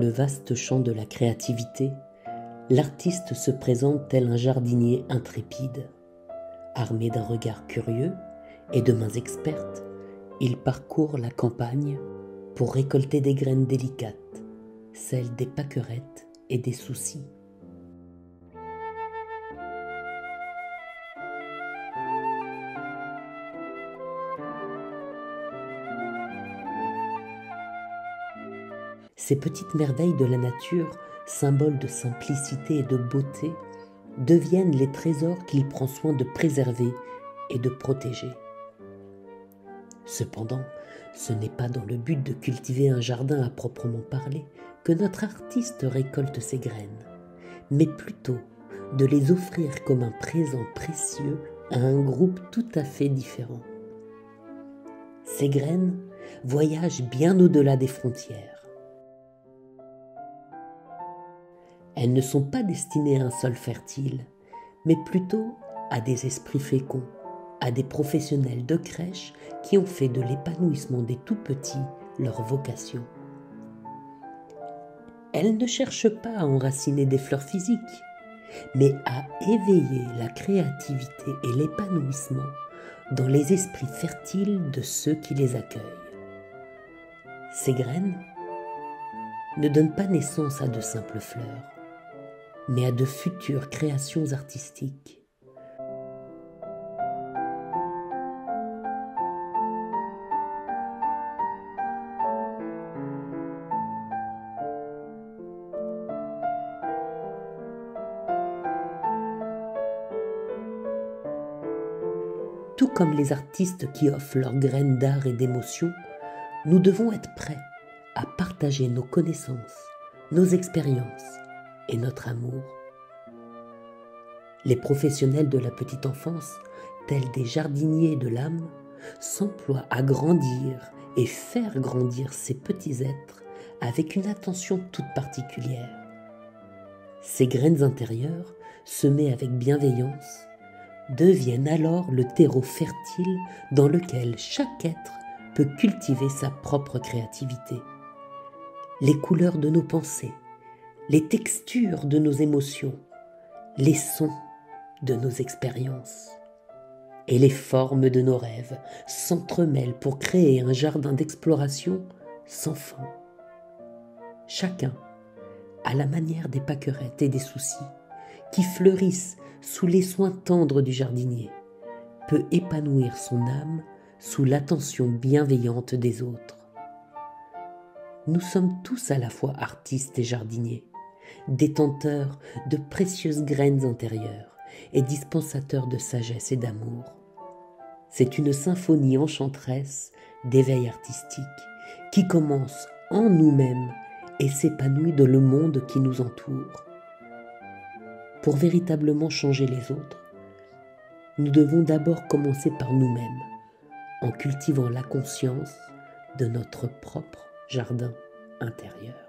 le vaste champ de la créativité, l'artiste se présente tel un jardinier intrépide. Armé d'un regard curieux et de mains expertes, il parcourt la campagne pour récolter des graines délicates, celles des pâquerettes et des soucis. Ces petites merveilles de la nature, symboles de simplicité et de beauté, deviennent les trésors qu'il prend soin de préserver et de protéger. Cependant, ce n'est pas dans le but de cultiver un jardin à proprement parler que notre artiste récolte ses graines, mais plutôt de les offrir comme un présent précieux à un groupe tout à fait différent. Ces graines voyagent bien au-delà des frontières. Elles ne sont pas destinées à un sol fertile, mais plutôt à des esprits féconds, à des professionnels de crèche qui ont fait de l'épanouissement des tout-petits leur vocation. Elles ne cherchent pas à enraciner des fleurs physiques, mais à éveiller la créativité et l'épanouissement dans les esprits fertiles de ceux qui les accueillent. Ces graines ne donnent pas naissance à de simples fleurs, mais à de futures créations artistiques. Tout comme les artistes qui offrent leurs graines d'art et d'émotion, nous devons être prêts à partager nos connaissances, nos expériences et notre amour. Les professionnels de la petite enfance, tels des jardiniers de l'âme, s'emploient à grandir et faire grandir ces petits êtres avec une attention toute particulière. Ces graines intérieures, semées avec bienveillance, deviennent alors le terreau fertile dans lequel chaque être peut cultiver sa propre créativité. Les couleurs de nos pensées, les textures de nos émotions, les sons de nos expériences et les formes de nos rêves s'entremêlent pour créer un jardin d'exploration sans fin. Chacun, à la manière des pâquerettes et des soucis, qui fleurissent sous les soins tendres du jardinier, peut épanouir son âme sous l'attention bienveillante des autres. Nous sommes tous à la fois artistes et jardiniers, détenteurs de précieuses graines intérieures et dispensateurs de sagesse et d'amour. C'est une symphonie enchanteresse d'éveil artistique qui commence en nous-mêmes et s'épanouit dans le monde qui nous entoure. Pour véritablement changer les autres, nous devons d'abord commencer par nous-mêmes, en cultivant la conscience de notre propre jardin intérieur.